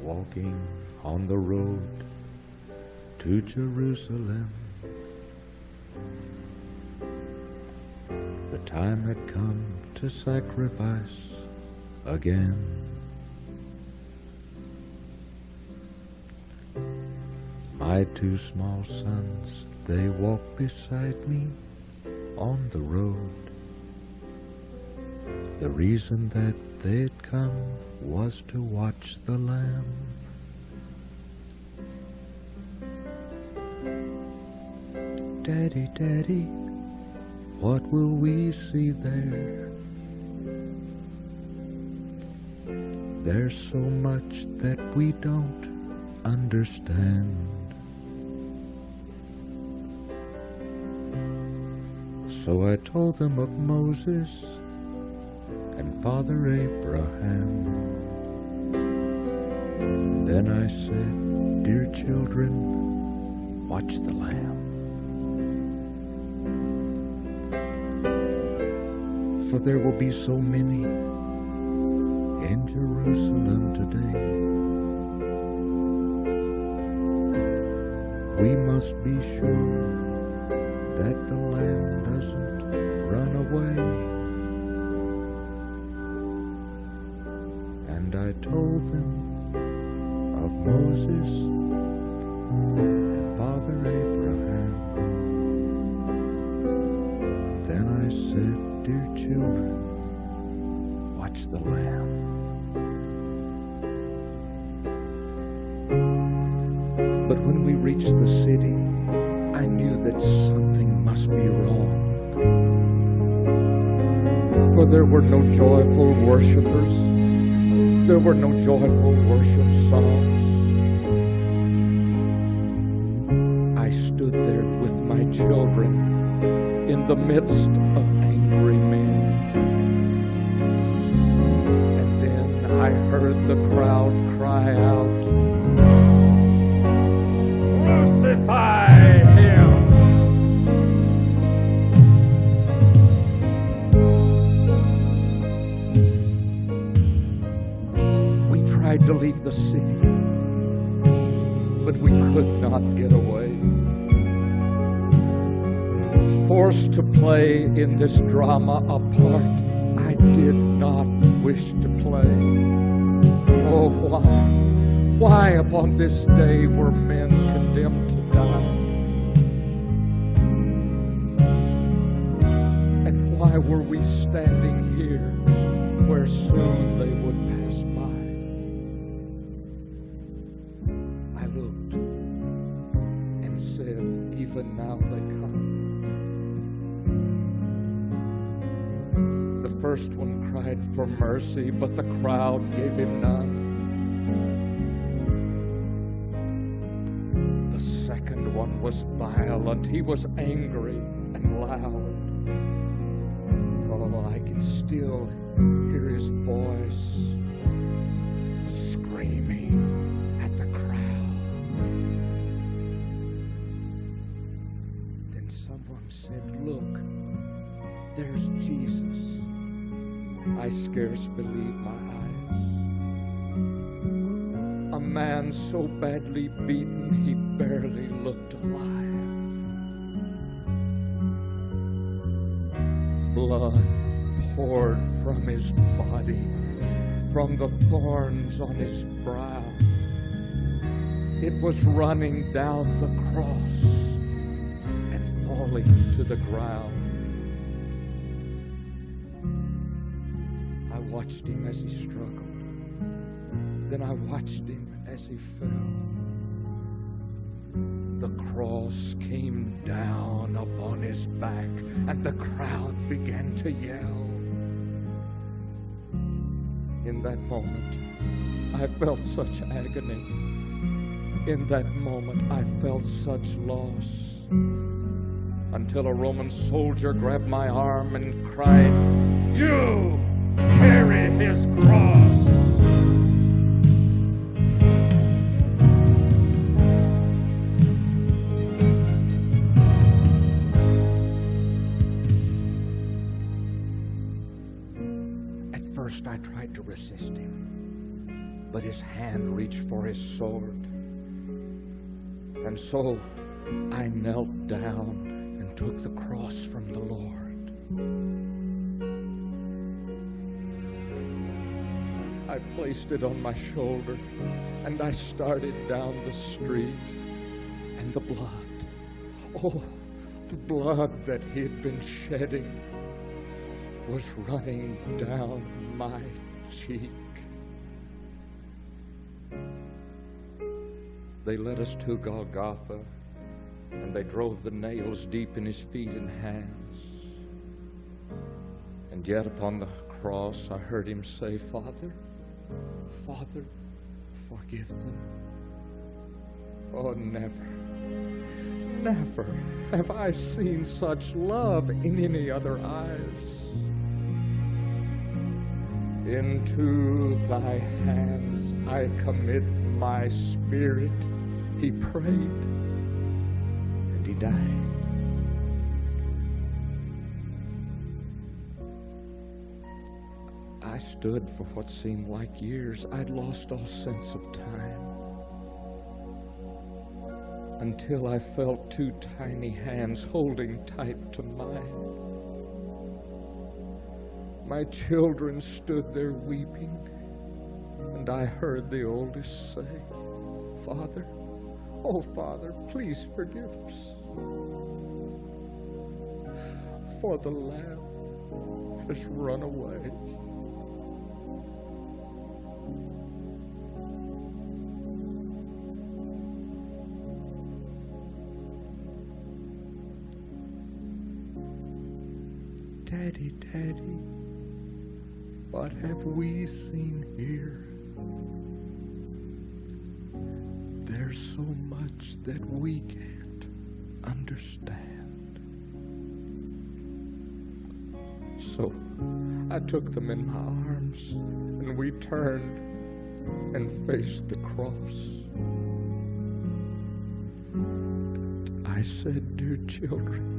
walking on the road to Jerusalem. The time had come to sacrifice again. My two small sons, they walked beside me on the road. The reason that they'd come was to watch the Lamb. Daddy, Daddy, what will we see there? There's so much that we don't understand. So I told them of Moses and Father Abraham. Then I said, dear children, watch the Lamb. For there will be so many in Jerusalem today. We must be sure that the Lamb doesn't run away. And I told them of Moses and Father Abraham. Then I said, dear children, watch the Lamb. But when we reached the city, I knew that something must be wrong. For there were no joyful worshipers. There were no joyful worship songs. I stood there with my children in the midst of angry men. And then I heard the crowd cry out, crucify him! We tried to leave the city, but we could not get away. Forced to play in this drama a part I did not wish to play. Oh, why upon this day were men condemned to die? And why were we standing here where soon they would pass by? I looked and said, even now they come. The first one cried for mercy, but the crowd gave him none. The second one was violent. He was angry and loud. Oh, I can still hear his voice screaming at the crowd. Then someone said, look, there's Jesus. I scarce believe my eyes. A man so badly beaten he barely looked alive. Blood poured from his body, from the thorns on his brow. It was running down the cross and falling to the ground. I watched him as he struggled. Then I watched him as he fell. The cross came down upon his back, and the crowd began to yell. In that moment, I felt such agony. In that moment, I felt such loss. Until a Roman soldier grabbed my arm and cried, "You carry his cross!" At first I tried to resist him. but his hand reached for his sword. And so I knelt down and took the cross from the Lord. I placed it on my shoulder, and I started down the street, and the blood, oh, the blood that he had been shedding was running down my cheek. They led us to Golgotha, and they drove the nails deep in his feet and hands. And yet upon the cross I heard him say, Father, Father, forgive them. Oh, never, never have I seen such love in any other eyes. Into thy hands I commit my spirit, he prayed, and he died. I stood for what seemed like years. I'd lost all sense of time, until I felt two tiny hands holding tight to mine. My children stood there weeping, and I heard the oldest say, Father, oh Father, please forgive us, for the Lamb has run away. Daddy, Daddy, what have we seen here? There's so much that we can't understand. So I took them in my arms, and we turned and faced the cross. I said, dear children,